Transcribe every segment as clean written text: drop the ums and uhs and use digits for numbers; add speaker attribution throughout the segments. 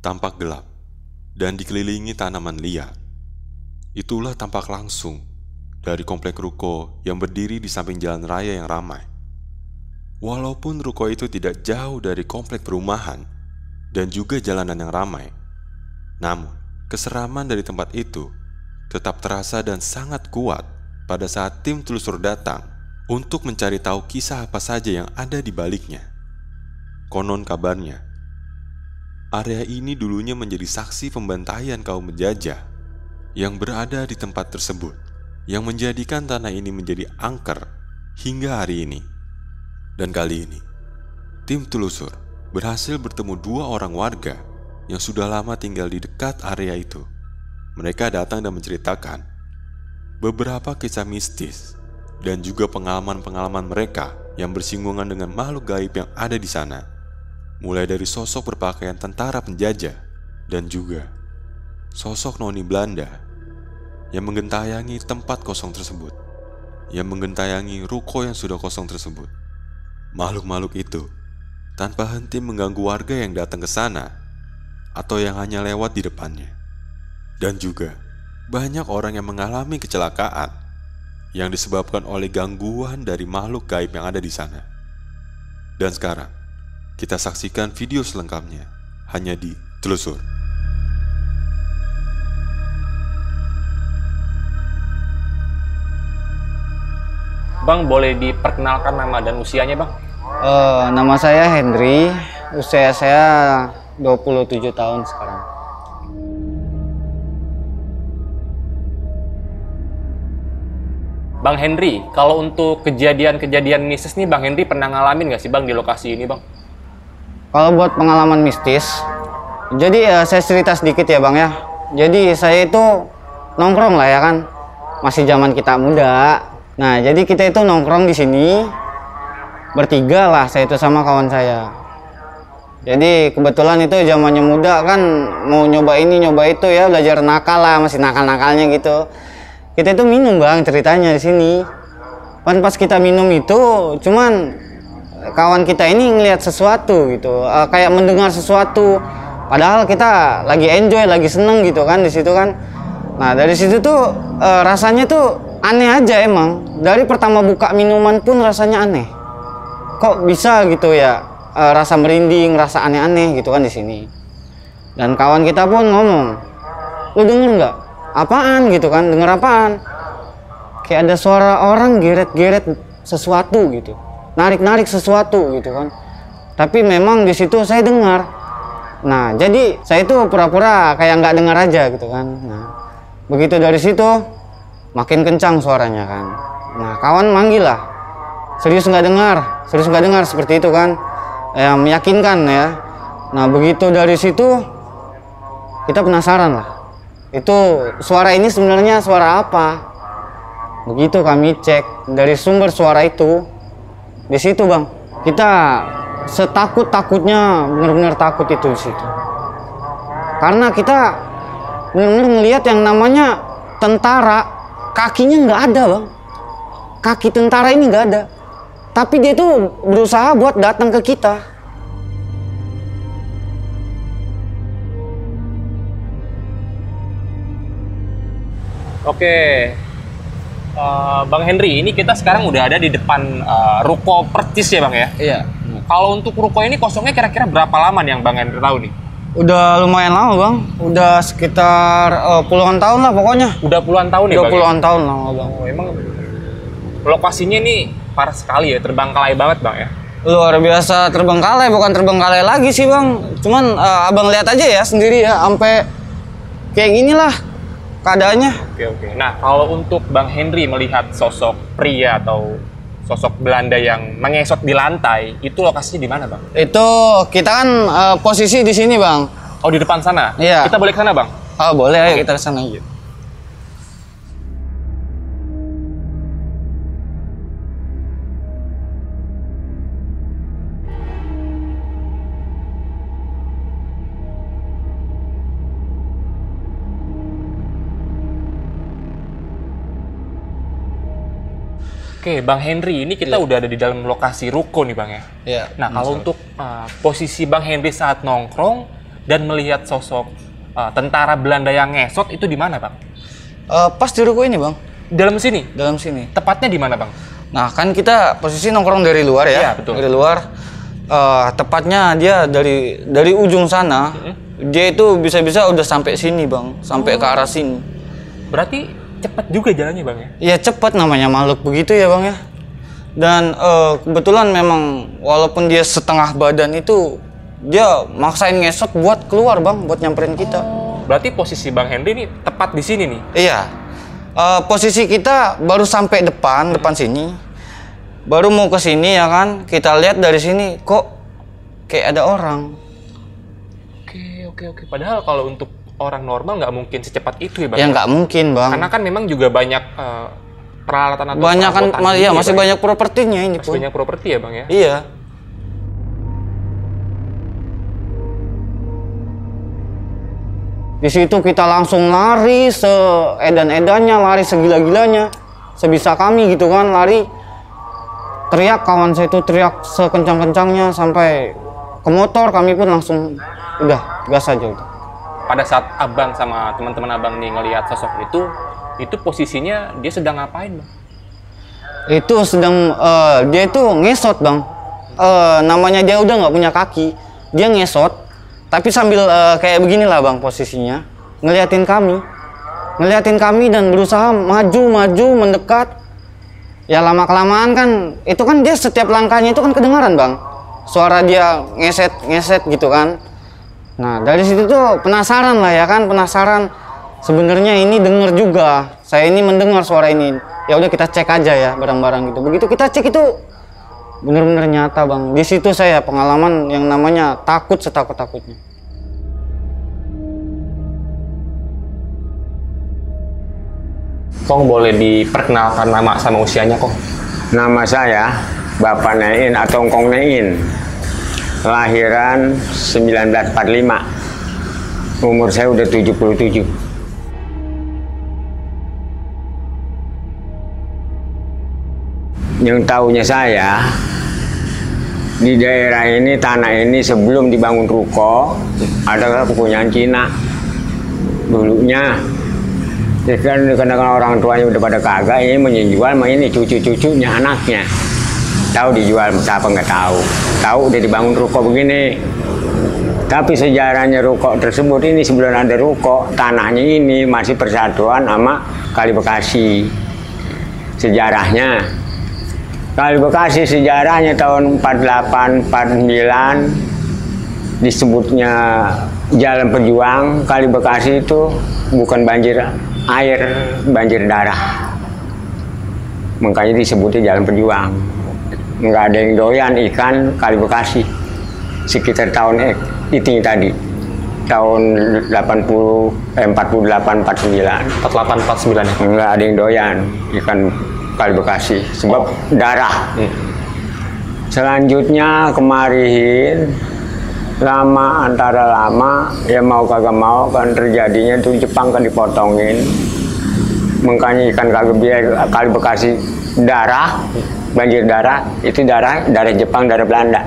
Speaker 1: tampak gelap dan dikelilingi tanaman liar. Itulah tampak langsung dari komplek ruko yang berdiri di samping jalan raya yang ramai. Walaupun ruko itu tidak jauh dari komplek perumahan dan juga jalanan yang ramai, namun keseraman dari tempat itu tetap terasa dan sangat kuat pada saat tim telusur datang untuk mencari tahu kisah apa saja yang ada di baliknya. Konon kabarnya, area ini dulunya menjadi saksi pembantaian kaum penjajah yang berada di tempat tersebut, yang menjadikan tanah ini menjadi angker hingga hari ini. Dan kali ini, tim telusur berhasil bertemu 2 orang warga yang sudah lama tinggal di dekat area itu. Mereka datang dan menceritakan beberapa kisah mistis dan juga pengalaman-pengalaman mereka yang bersinggungan dengan makhluk gaib yang ada di sana. Mulai dari sosok berpakaian tentara penjajah dan juga sosok noni Belanda yang menggentayangi tempat kosong tersebut, yang menggentayangi ruko yang sudah kosong tersebut. Makhluk-makhluk itu tanpa henti mengganggu warga yang datang ke sana atau yang hanya lewat di depannya. Dan juga banyak orang yang mengalami kecelakaan yang disebabkan oleh gangguan dari makhluk gaib yang ada di sana. Dan sekarang kita saksikan video selengkapnya hanya di Telusur.
Speaker 2: Bang, boleh diperkenalkan nama dan usianya, Bang?
Speaker 3: Nama saya Hendri, usia saya 27 tahun sekarang.
Speaker 2: Bang Hendri, kalau untuk kejadian-kejadian mistis nih, Bang Hendri pernah ngalamin nggak sih, Bang, di lokasi ini, Bang?
Speaker 3: Kalau buat pengalaman mistis, jadi saya cerita sedikit ya Bang ya. Jadi saya itu nongkrong lah ya kan, masih zaman kita muda. Nah, jadi kita itu nongkrong di sini bertiga lah, saya itu sama kawan saya. Jadi kebetulan itu zamannya muda kan, mau nyoba ini nyoba itu ya, belajar nakal lah, masih nakal-nakalnya gitu. Kita itu minum Bang ceritanya di sini. Pas kita minum itu, cuman kawan kita ini ngelihat sesuatu gitu, kayak mendengar sesuatu. Padahal kita lagi enjoy, lagi seneng gitu kan di situ kan. Nah dari situ tuh rasanya tuh aneh aja emang. Dari pertama buka minuman pun rasanya aneh. Kok bisa gitu ya, rasa merinding, rasa aneh-aneh gitu kan di sini. Dan kawan kita pun ngomong, lu denger nggak? Apaan gitu kan? Denger apaan? Kayak ada suara orang geret-geret sesuatu gitu, narik-narik sesuatu gitu kan. Tapi memang di situ saya dengar. Nah jadi saya itu pura-pura kayak nggak dengar aja gitu kan. Nah begitu dari situ makin kencang suaranya kan. Nah kawan manggil lah, serius nggak dengar seperti itu kan, ya meyakinkan ya. Nah begitu dari situ kita penasaran lah, itu suara ini sebenarnya suara apa. Begitu kami cek dari sumber suara itu, di situ Bang, kita setakut-takutnya, benar-benar takut itu di situ. Karena kita benar-benar melihat yang namanya tentara, kakinya nggak ada Bang. Kaki tentara ini nggak ada. Tapi dia tuh berusaha buat datang ke kita.
Speaker 2: Oke, Bang Hendri, ini kita sekarang udah ada di depan ruko Percis ya Bang ya?
Speaker 3: Iya.
Speaker 2: Kalau untuk ruko ini kosongnya kira-kira berapa lama nih yang Bang Hendri tahu nih?
Speaker 3: Udah lumayan lama Bang, udah sekitar puluhan tahun lah pokoknya.
Speaker 2: Udah puluhan tahun nih
Speaker 3: Udah
Speaker 2: Bang?
Speaker 3: puluhan tahun lama Bang.
Speaker 2: Oh, emang lokasinya ini parah sekali ya, terbengkalai banget Bang ya?
Speaker 3: Luar biasa terbengkalai, bukan terbengkalai lagi sih Bang. Cuman abang lihat aja ya sendiri ya, sampai kayak ginilah keadaannya.
Speaker 2: Oke. Nah, kalau untuk Bang Hendri melihat sosok pria atau sosok Belanda yang mengesot di lantai, itu lokasinya di mana Bang?
Speaker 3: Itu kita kan posisi di sini Bang.
Speaker 2: Oh, di depan sana?
Speaker 3: Iya.
Speaker 2: Kita boleh ke sana Bang?
Speaker 3: Oh boleh, ayo kita ke sana yuk.
Speaker 2: Oke, Bang Hendri, ini kita udah ada di dalam lokasi ruko nih Bang ya?
Speaker 3: Iya.
Speaker 2: Nah, kalau untuk posisi Bang Hendri saat nongkrong, dan melihat sosok tentara Belanda yang ngesot itu di mana, Bang?
Speaker 3: Pas di ruko ini, Bang.
Speaker 2: Dalam sini?
Speaker 3: Dalam sini.
Speaker 2: Tepatnya di mana, Bang?
Speaker 3: Nah, kan kita posisi nongkrong dari luar ya.
Speaker 2: Iya, betul.
Speaker 3: Dari luar. Tepatnya dia dari ujung sana. Dia itu bisa-bisa udah sampai sini, Bang. Sampai ke arah sini.
Speaker 2: Berarti cepat juga jalannya, Bang ya?
Speaker 3: Iya, cepat, namanya makhluk begitu ya, Bang ya. Dan kebetulan memang walaupun dia setengah badan itu, dia maksain ngesot buat keluar, Bang, buat nyamperin kita.
Speaker 2: Berarti posisi Bang Henry ini tepat di sini nih?
Speaker 3: Iya. Posisi kita baru sampai depan sini. Baru mau ke sini ya kan, kita lihat dari sini kok kayak ada orang.
Speaker 2: Oke. Padahal kalau untuk orang normal nggak mungkin secepat itu ya, Bang?
Speaker 3: Ya nggak mungkin, Bang.
Speaker 2: Karena kan memang juga banyak peralatan atau
Speaker 3: banyak kan,
Speaker 2: perabotan
Speaker 3: ya
Speaker 2: ini,
Speaker 3: masih
Speaker 2: Bang.
Speaker 3: banyak propertinya ini
Speaker 2: Masih
Speaker 3: pun.
Speaker 2: banyak properti ya, Bang ya?
Speaker 3: Iya. Di situ kita langsung lari seedan-edannya, lari segila-gilanya, sebisa kami gitu kan, lari. Teriak, kawan saya itu teriak sekencang-kencangnya sampai ke motor, kami pun langsung udah gas aja udah.
Speaker 2: Pada saat Abang sama teman-teman Abang nih ngelihat sosok itu posisinya dia sedang ngapain, Bang?
Speaker 3: Itu sedang dia itu ngesot, Bang. Namanya dia udah nggak punya kaki, dia ngesot, tapi sambil kayak beginilah, Bang, posisinya ngeliatin kami dan berusaha maju mendekat. Ya lama kelamaan kan, itu kan dia setiap langkahnya itu kan kedengaran, Bang, suara dia ngeset gitu kan. Nah dari situ tuh penasaran lah ya kan, sebenarnya ini denger juga, saya ini mendengar suara ini. Ya udah kita cek aja ya barang-barang gitu. Begitu kita cek itu bener-bener nyata, Bang. Di situ saya pengalaman yang namanya takut setakut-takutnya.
Speaker 2: Kong boleh diperkenalkan nama sama usianya, Kong?
Speaker 4: Nama saya Bapak Nein atau Kong Nein. Lahiran 1945. Umur saya udah 77. Yang tahunya saya, di daerah ini, tanah ini sebelum dibangun ruko, ada kepunyaan Cina. Dulunya, karena orang tuanya udah pada kagak, ini menjual, ini cucu-cucunya, anaknya. Tahu dijual apa nggak tahu. Tahu udah dibangun ruko begini. Tapi sejarahnya ruko tersebut ini sebelum ada ruko, tanahnya ini masih persatuan sama Kali Bekasi. Sejarahnya. Kali Bekasi sejarahnya tahun 48, 49 disebutnya Jalan Pejuang. Kali Bekasi itu bukan banjir air, banjir darah. Makanya disebutnya Jalan Pejuang. Nggak ada yang doyan ikan Kali Bekasi. Sekitar tahun itu tadi. Tahun 48, 49.
Speaker 2: 48, 49 ya?
Speaker 4: Nggak ada yang doyan ikan Kali Bekasi. Sebab darah. Selanjutnya kemarin antara lama ya mau kagak mau kan terjadinya tuh Jepang kan dipotongin. Makanya ikan Kali Bekasi darah, banjir darah, itu darah Jepang, darah Belanda.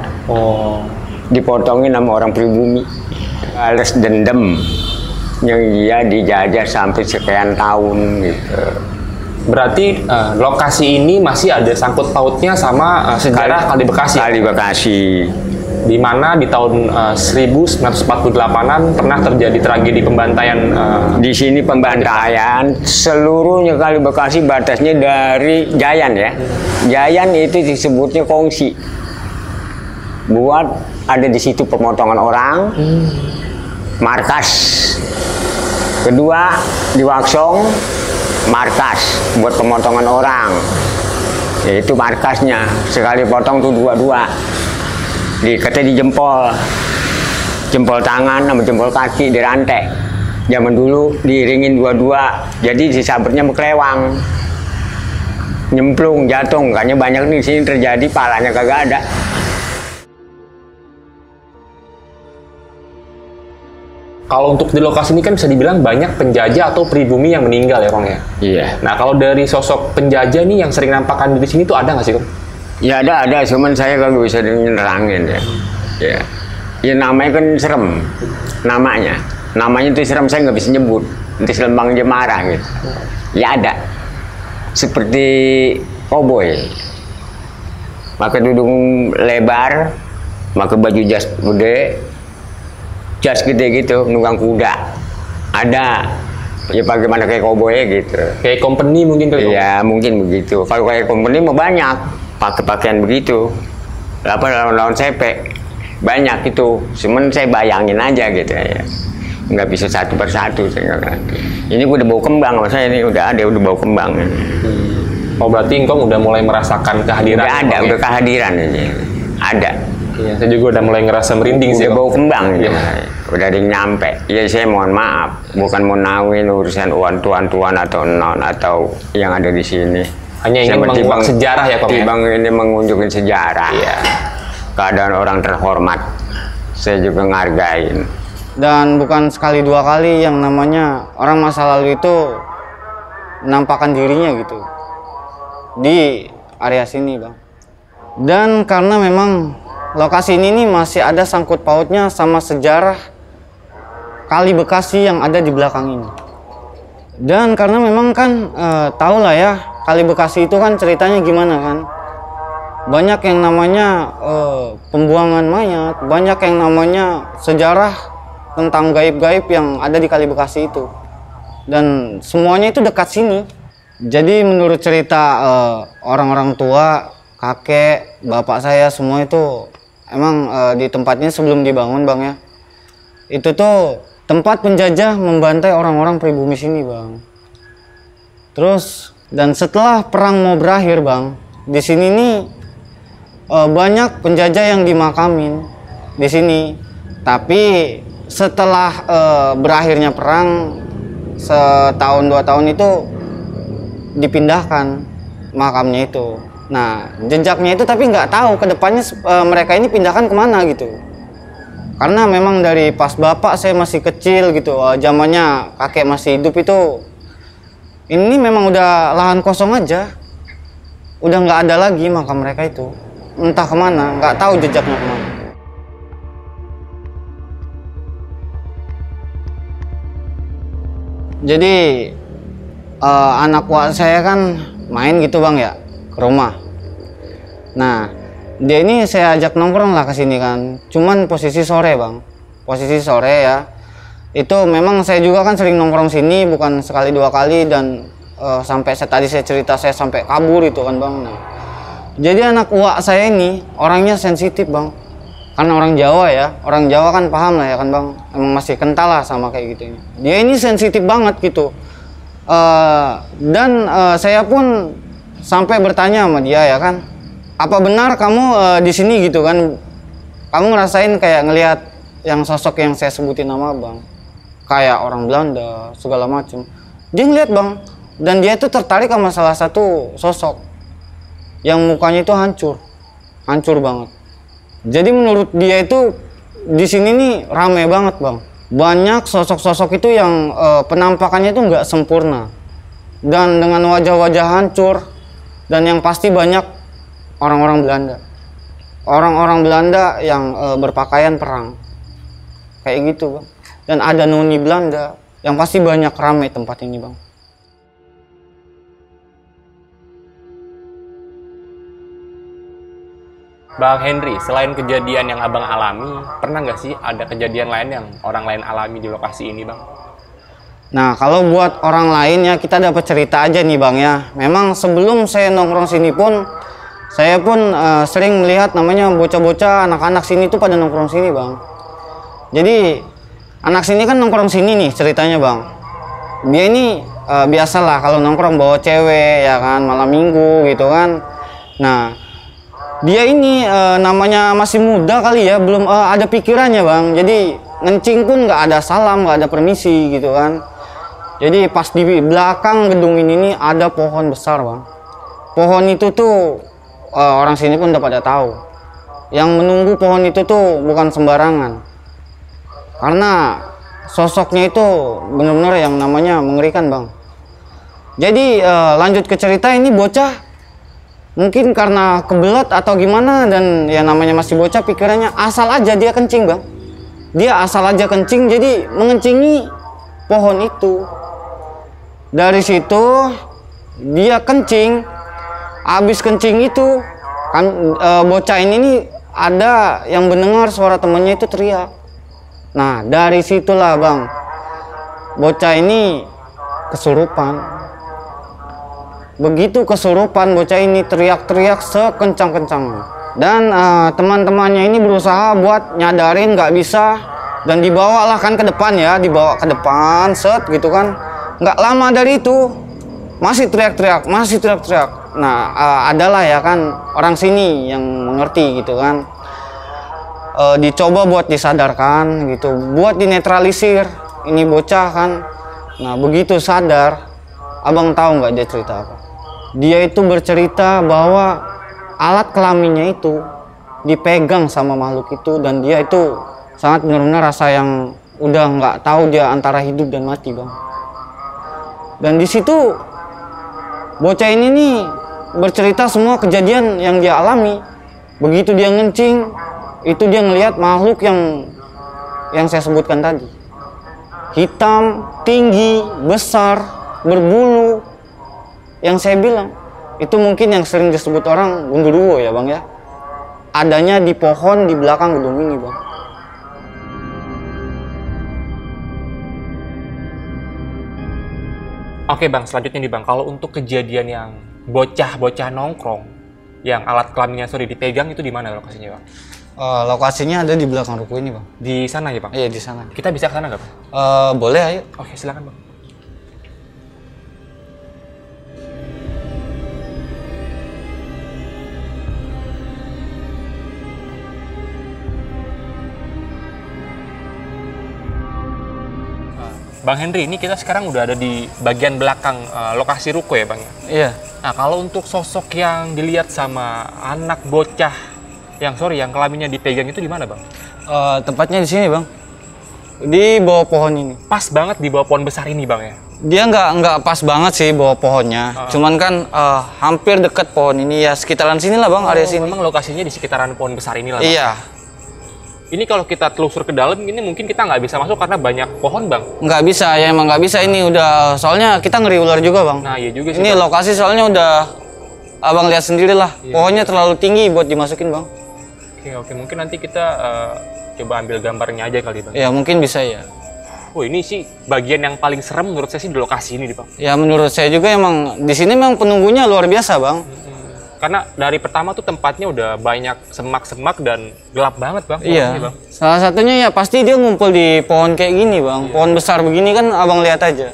Speaker 4: Dipotongin sama orang pribumi. Balas dendam yang dia dijajah sampai sekian tahun gitu.
Speaker 2: Berarti lokasi ini masih ada sangkut pautnya sama sejarah Kali Bekasi.
Speaker 4: Kali Bekasi.
Speaker 2: Di mana di tahun 1948-an pernah terjadi tragedi pembantaian.
Speaker 4: Di sini pembantaian seluruhnya Kali Bekasi batasnya dari Jayan ya. Jayan itu disebutnya kongsi. Buat ada di situ pemotongan orang. Markas. Kedua di Waksong markas buat pemotongan orang. Itu markasnya. Sekali potong tuh dua-dua. Diikatnya di jempol tangan sama jempol kaki di rantai. Zaman dulu diiringin dua-dua, jadi si sabernya berkelewang, nyemplung, jatuh. Makanya banyak di sini terjadi, palanya kagak ada.
Speaker 2: Kalau untuk di lokasi ini kan bisa dibilang banyak penjajah atau pribumi yang meninggal ya, Kong ya?
Speaker 4: Iya.
Speaker 2: Nah kalau dari sosok penjajah nih yang sering nampakkan di sini tuh ada nggak sih, Kong?
Speaker 4: Ya ada, cuman saya kagak bisa nerangin ya. Ya. Ya namanya kan serem, namanya itu serem, saya nggak bisa nyebut. Nanti Selembang dia marah gitu. Ya ada, seperti koboi, pakai dudung lebar, pakai baju jas gede gitu, nunggang kuda. Ada, ya bagaimana kayak koboi gitu.
Speaker 2: Kayak company mungkin kali.
Speaker 4: Iya mungkin begitu. Kalau kayak company mah banyak pakai pakaian begitu. Apa lawan sepek banyak itu. Cuman saya bayangin aja gitu ya. Nggak bisa satu persatu saya nggak ngerti. Ini udah bau kembang, maksudnya ini udah bau kembang.
Speaker 2: Oh berarti engkau udah mulai merasakan kehadiran?
Speaker 4: Udah ada, udah kehadiran ini. Ada.
Speaker 2: Iya, saya juga udah mulai ngerasa merinding sih.
Speaker 4: Udah bau kembang,
Speaker 2: ya.
Speaker 4: Udah ada yang nyampe. Ya saya mohon maaf, bukan mau nawin urusan tuan-tuan atau non atau yang ada di sini.
Speaker 2: Hanya ingin menguak sejarah ya, Kong.
Speaker 4: Timbang ini mengunjukkan sejarah.
Speaker 2: Iya.
Speaker 4: Keadaan orang terhormat, saya juga ngargain.
Speaker 3: Dan bukan sekali dua kali yang namanya orang masa lalu itu menampakkan dirinya gitu di area sini, Bang. Dan karena memang lokasi ini nih masih ada sangkut pautnya sama sejarah Kali Bekasi yang ada di belakang ini. Dan karena memang kan tahu lah ya, Kali Bekasi itu kan ceritanya gimana kan. Banyak yang namanya pembuangan mayat, banyak yang namanya sejarah tentang gaib-gaib yang ada di Kali Bekasi itu. Dan semuanya itu dekat sini. Jadi menurut cerita orang-orang tua, kakek, bapak saya semua itu emang di tempatnya sebelum dibangun, Bang ya. Itu tuh tempat penjajah membantai orang-orang pribumi sini, Bang. Terus dan setelah perang mau berakhir, Bang, di sini nih banyak penjajah yang dimakamin di sini. Tapi setelah berakhirnya perang setahun 2 tahun itu dipindahkan makamnya itu. Nah jejaknya itu tapi nggak tahu kedepannya mereka ini pindahkan kemana gitu. Karena memang dari pas bapak saya masih kecil gitu, zamannya kakek masih hidup itu, ini memang udah lahan kosong aja, udah nggak ada lagi makam mereka itu. Entah kemana, nggak tahu jejaknya kemana. Jadi anak wak saya kan main gitu, Bang ya, ke rumah. Nah dia ini saya ajak nongkrong lah ke sini kan. Cuman posisi sore, Bang. Posisi sore ya. Itu memang saya juga kan sering nongkrong sini, bukan sekali 2 kali, dan sampai tadi saya cerita saya sampai kabur itu kan, Bang. Nah, jadi anak wak saya ini orangnya sensitif, Bang. Karena orang Jawa ya, orang Jawa kan paham lah ya kan, Bang. Emang masih kental lah sama kayak gitu. Dia ini sensitif banget gitu. Dan saya pun sampai bertanya sama dia ya kan, apa benar kamu di sini gitu kan? Kamu ngerasain kayak ngelihat yang sosok yang saya sebutin nama, Bang, kayak orang Belanda segala macem. Dia ngeliat, Bang, dan dia itu tertarik sama salah satu sosok yang mukanya itu hancur banget. Jadi menurut dia itu di sini nih rame banget, Bang. Banyak sosok-sosok itu yang penampakannya itu nggak sempurna dan dengan wajah-wajah hancur, dan yang pasti banyak orang-orang Belanda. Orang-orang Belanda yang berpakaian perang kayak gitu, Bang. Dan ada noni Belanda, yang pasti banyak rame tempat ini, Bang.
Speaker 2: Bang Henry, selain kejadian yang abang alami, pernah nggak sih ada kejadian lain yang orang lain alami di lokasi ini, Bang?
Speaker 3: Nah, kalau buat orang lain ya kita dapat cerita aja nih, Bang ya. Memang sebelum saya nongkrong sini pun, saya pun sering melihat namanya bocah-bocah, anak-anak sini tuh pada nongkrong sini, Bang. Jadi anak sini kan nongkrong sini nih ceritanya, Bang. Dia ini biasalah kalau nongkrong bawa cewek ya kan, malam minggu gitu kan. Nah, dia ini namanya masih muda kali ya, belum ada pikirannya, Bang. Jadi ngencing pun nggak ada salam, nggak ada permisi gitu kan. Jadi pas di belakang gedung ini ada pohon besar, Bang. Pohon itu tuh orang sini pun udah pada tahu. Yang menunggu pohon itu tuh bukan sembarangan. Karena sosoknya itu benar-benar yang namanya mengerikan, Bang. Jadi lanjut ke cerita, ini bocah mungkin karena kebelet atau gimana, dan ya namanya masih bocah pikirannya asal aja dia kencing bang. Dia asal aja kencing, jadi mengencingi pohon itu. Dari situ dia kencing, habis kencing itu kan bocah ini nih ada yang mendengar suara temannya itu teriak. Nah dari situlah bang, bocah ini kesurupan. Begitu kesurupan, bocah ini teriak-teriak sekencang-kencangnya. Dan teman-temannya ini berusaha buat nyadarin, nggak bisa. Dan dibawalah kan ke depan ya, dibawa ke depan, set gitu kan. Nggak lama dari itu, masih teriak-teriak, masih teriak-teriak. Nah, adalah ya kan orang sini yang mengerti gitu kan. Dicoba buat disadarkan gitu, buat dinetralisir. Ini bocah kan. Nah, begitu sadar, abang tahu nggak dia cerita apa? Dia itu bercerita bahwa alat kelaminnya itu dipegang sama makhluk itu, dan dia itu sangat benar-benar rasa yang udah nggak tahu dia antara hidup dan mati bang. Dan di situ bocah ini nih bercerita semua kejadian yang dia alami. Begitu dia ngencing, itu dia ngelihat makhluk yang saya sebutkan tadi. Hitam, tinggi, besar, berbulu. Yang saya bilang, itu mungkin yang sering disebut orang gundurwo ya bang ya. Adanya di pohon di belakang gedung ini bang.
Speaker 2: Oke bang, selanjutnya nih bang, kalau untuk kejadian yang bocah-bocah nongkrong yang alat kelaminnya dipegang, itu di mana lokasinya bang?
Speaker 3: Lokasinya ada di belakang ruko ini bang.
Speaker 2: Di sana ya bang?
Speaker 3: Iya di sana.
Speaker 2: Kita bisa ke sana nggak bang?
Speaker 3: Boleh, ayo.
Speaker 2: Oke, silakan bang. Bang Henry, ini kita sekarang udah ada di bagian belakang lokasi ruko ya bang?
Speaker 3: Iya.
Speaker 2: Nah kalau untuk sosok yang dilihat sama anak bocah yang kelaminnya dipegang itu di mana bang?
Speaker 3: Tempatnya di sini bang, di bawah pohon ini.
Speaker 2: Pas banget di bawah pohon besar ini bang ya?
Speaker 3: Dia nggak pas banget sih bawah pohonnya, cuman kan hampir dekat pohon ini ya, sekitaran sini lah bang, area sini.
Speaker 2: Memang lokasinya di sekitaran pohon besar ini lah bang?
Speaker 3: Iya.
Speaker 2: Ini kalau kita telusur ke dalam, ini mungkin kita nggak bisa masuk karena banyak pohon bang?
Speaker 3: Nggak bisa, ya emang nggak bisa ini udah, soalnya kita ngeri ular juga bang.
Speaker 2: Nah iya juga sih
Speaker 3: ini
Speaker 2: bang.
Speaker 3: Lokasi soalnya udah, abang lihat sendiri lah, iya. Pohonnya terlalu tinggi buat dimasukin bang.
Speaker 2: Oke, mungkin nanti kita coba ambil gambarnya aja kali bang.
Speaker 3: Ya mungkin bisa ya.
Speaker 2: Oh ini sih bagian yang paling serem menurut saya sih di lokasi ini bang.
Speaker 3: Ya menurut saya juga emang di sini memang penunggunya luar biasa bang.
Speaker 2: Karena dari pertama tuh tempatnya udah banyak semak-semak dan gelap banget bang.
Speaker 3: Iya.
Speaker 2: Ini, bang.
Speaker 3: Salah satunya ya pasti dia ngumpul di pohon kayak gini bang. Iya. Pohon besar begini kan abang lihat aja.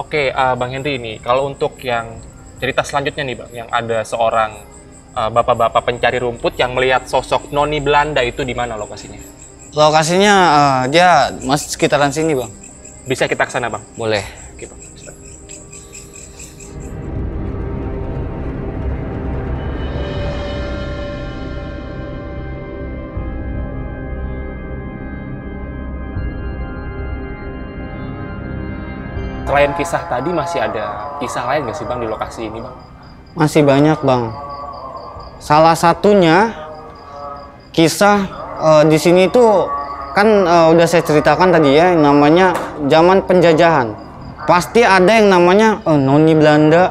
Speaker 2: Oke, bang Henry ini kalau untuk yang cerita selanjutnya nih bang, yang ada seorang bapak-bapak pencari rumput yang melihat sosok noni Belanda, itu di mana lokasinya?
Speaker 3: Lokasinya dia masih sekitaran sini bang.
Speaker 2: Bisa kita ke sana bang?
Speaker 3: Boleh.
Speaker 2: Oke bang. Selain kisah tadi, masih ada kisah lain nggak sih bang di lokasi ini bang?
Speaker 3: Masih banyak bang. Salah satunya kisah di sini tuh kan udah saya ceritakan tadi ya, yang namanya zaman penjajahan. Pasti ada yang namanya noni Belanda,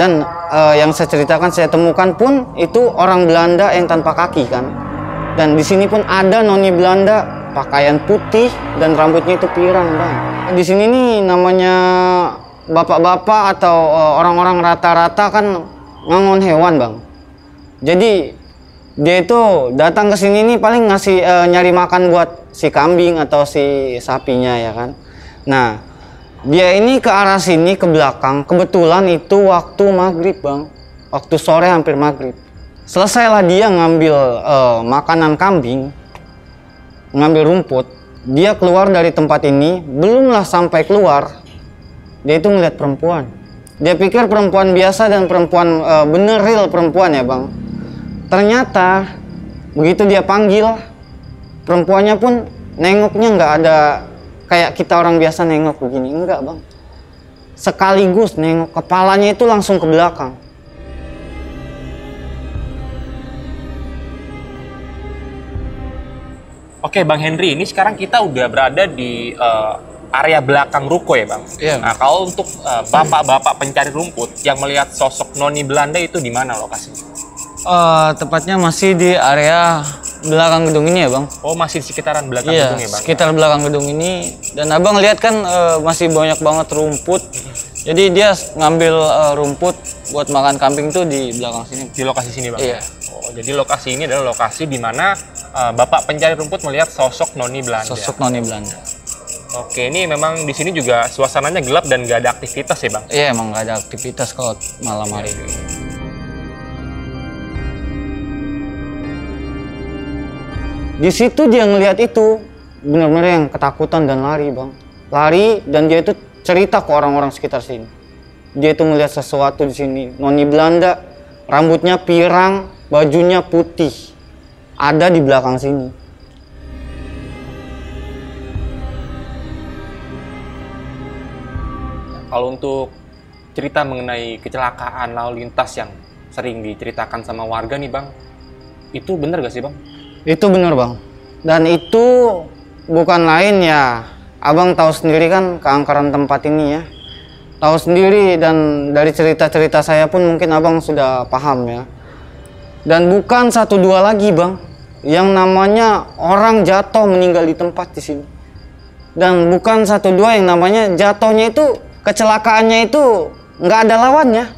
Speaker 3: dan yang saya ceritakan, saya temukan pun itu orang Belanda yang tanpa kaki kan. Dan di sini pun ada noni Belanda, pakaian putih dan rambutnya itu pirang bang. Di sini nih namanya bapak-bapak atau orang-orang rata-rata kan ngangon hewan bang. Jadi dia itu datang ke sini nih paling ngasih nyari makan buat si kambing atau si sapinya ya kan. Nah dia ini ke arah sini ke belakang, kebetulan itu waktu maghrib bang, waktu sore hampir maghrib. Selesailah dia ngambil makanan kambing, ngambil rumput. Dia keluar dari tempat ini, belumlah sampai keluar, dia itu ngeliat perempuan. Dia pikir perempuan biasa dan perempuan bener real perempuan ya bang. Ternyata begitu dia panggil, perempuannya pun nengoknya nggak ada kayak kita orang biasa nengok begini, enggak bang. Sekaligus nengok, kepalanya itu langsung ke belakang.
Speaker 2: Oke, Bang Henry, ini sekarang kita udah berada di area belakang ruko ya, Bang?
Speaker 3: Iya.
Speaker 2: Nah, kalau untuk bapak-bapak pencari rumput yang melihat sosok noni Belanda itu di mana lokasinya?
Speaker 3: Tepatnya masih di area belakang gedung ini ya bang.
Speaker 2: Oh, masih di sekitaran belakang
Speaker 3: Iya,
Speaker 2: gedung ya, Bang?
Speaker 3: sekitar belakang gedung ini. Dan abang lihat kan masih banyak banget rumput. Jadi dia ngambil rumput buat makan kambing tuh di belakang sini.
Speaker 2: Di lokasi sini, Bang?
Speaker 3: Iya.
Speaker 2: Oh, jadi lokasi ini adalah lokasi di mana bapak pencari rumput melihat sosok noni Belanda.
Speaker 3: Sosok noni Belanda.
Speaker 2: Oke, ini memang di sini juga suasananya gelap dan gak ada aktivitas ya, Bang?
Speaker 3: Iya, emang nggak ada aktivitas kalau malam hari. Di situ dia ngelihat itu, benar-benar yang ketakutan dan lari bang. Lari dan dia itu cerita ke orang-orang sekitar sini. Dia itu ngelihat sesuatu di sini. Noni Belanda, rambutnya pirang, bajunya putih. Ada di belakang sini.
Speaker 2: Kalau untuk cerita mengenai kecelakaan lalu lintas yang sering diceritakan sama warga nih, Bang, itu bener gak sih, Bang?
Speaker 3: Itu bener bang. Dan itu bukan lain ya, abang tahu sendiri kan keangkeran tempat ini ya. Tahu sendiri dan dari cerita-cerita saya pun mungkin abang sudah paham ya. Dan bukan satu dua lagi bang, yang namanya orang jatuh meninggal di tempat di sini. Dan bukan satu dua yang namanya jatuhnya itu, kecelakaannya itu nggak ada lawannya.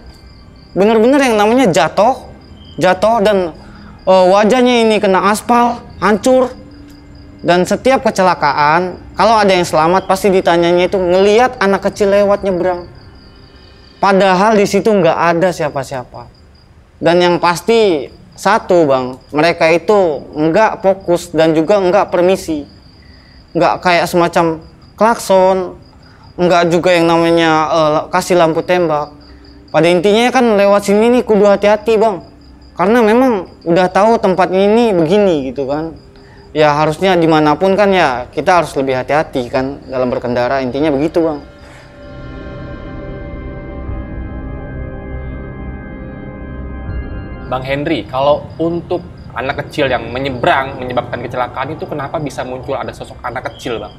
Speaker 3: Bener-bener yang namanya jatuh dan wajahnya ini kena aspal, hancur. Dan setiap kecelakaan, kalau ada yang selamat pasti ditanyanya itu ngelihat anak kecil lewat nyebrang. Padahal di situ nggak ada siapa-siapa. Dan yang pasti satu bang, mereka itu nggak fokus dan juga nggak permisi. Nggak kayak semacam klakson, nggak juga yang namanya kasih lampu tembak. Pada intinya kan lewat sini nih kudu hati-hati bang. Karena memang udah tahu tempat ini begini gitu kan. Ya harusnya dimanapun kan ya kita harus lebih hati-hati kan dalam berkendara, intinya begitu bang.
Speaker 2: Bang Henry, kalau untuk anak kecil yang menyeberang menyebabkan kecelakaan itu kenapa bisa muncul ada sosok anak kecil, Bang?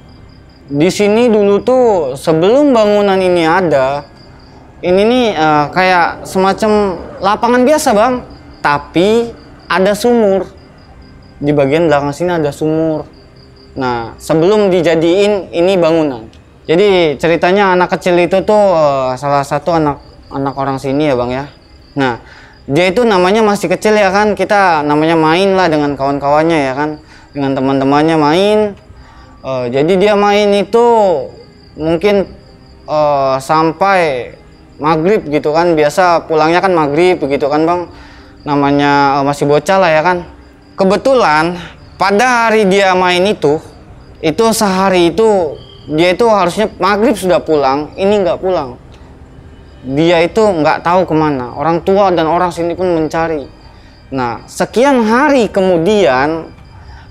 Speaker 3: Di sini dulu tuh sebelum bangunan ini ada, ini nih kayak semacam lapangan biasa bang. Tapi ada sumur. Di bagian belakang sini ada sumur. Nah, sebelum dijadiin ini bangunan. Jadi ceritanya anak kecil itu tuh salah satu anak orang sini ya bang ya. Nah, dia itu namanya masih kecil ya kan. Kita namanya main lah dengan kawan-kawannya ya kan. Dengan teman-temannya main. Jadi dia main itu mungkin sampai maghrib gitu kan. Biasa pulangnya kan maghrib begitu kan bang. Namanya masih bocah lah ya kan. Kebetulan pada hari dia main itu sehari itu dia itu harusnya maghrib sudah pulang, ini nggak pulang. Dia itu nggak tahu kemana. Orang tua dan orang sini pun mencari. Nah, sekian hari kemudian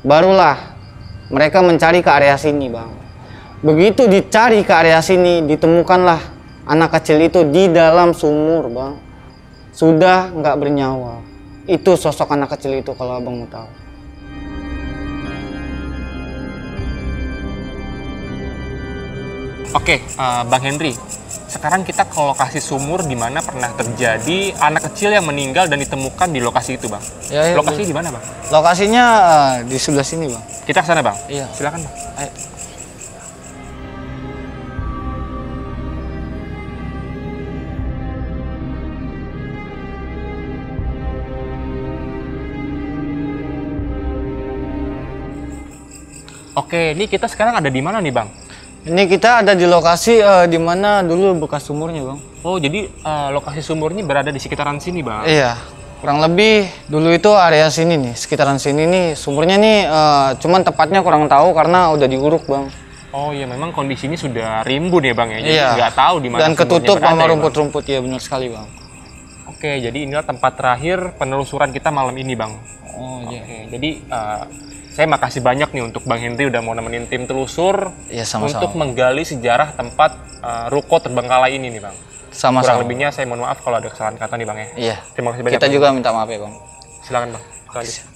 Speaker 3: barulah mereka mencari ke area sini bang. Begitu dicari ke area sini, ditemukanlah anak kecil itu di dalam sumur bang. Sudah nggak bernyawa. Itu sosok anak kecil itu kalau abang mau tahu.
Speaker 2: Oke, Bang Henry, sekarang kita ke lokasi sumur di mana pernah terjadi anak kecil yang meninggal dan ditemukan di lokasi itu, Bang.
Speaker 3: Ya, ya,
Speaker 2: lokasi di mana, Bang?
Speaker 3: Lokasinya di sebelah sini bang.
Speaker 2: Kita ke sana, Bang.
Speaker 3: Iya.
Speaker 2: Silakan, Bang.
Speaker 3: Ayo.
Speaker 2: Oke, ini kita sekarang ada di mana nih, Bang?
Speaker 3: Ini kita ada di lokasi di mana dulu bekas sumurnya bang.
Speaker 2: Oh, jadi lokasi sumur ini berada di sekitaran sini, Bang?
Speaker 3: Iya, kurang lebih dulu itu area sini nih, sekitaran sini nih sumurnya nih, cuman tepatnya kurang tahu karena udah diuruk bang.
Speaker 2: Oh iya, memang kondisinya sudah rimbun ya, Bang ya. Jadi
Speaker 3: Iya.
Speaker 2: nggak tahu di mana.
Speaker 3: Dan ketutup
Speaker 2: sumurnya berada
Speaker 3: sama
Speaker 2: ya, Bang?
Speaker 3: rumput-rumput ya, benar sekali bang.
Speaker 2: Oke, jadi inilah tempat terakhir penelusuran kita malam ini, Bang.
Speaker 3: Oh iya.
Speaker 2: Oke, jadi saya makasih banyak nih untuk Bang Henry udah mau nemenin tim telusur
Speaker 3: Iya sama-sama.
Speaker 2: untuk menggali sejarah tempat ruko terbengkalai ini nih, Bang. Kurang
Speaker 3: Sama-sama.
Speaker 2: lebihnya saya mohon maaf kalau ada kesalahan kata nih, Bang ya.
Speaker 3: Iya.
Speaker 2: Terima kasih banyak.
Speaker 3: Kita
Speaker 2: Bang.
Speaker 3: juga minta maaf ya bang.
Speaker 2: Silakan, Bang. Lanjut.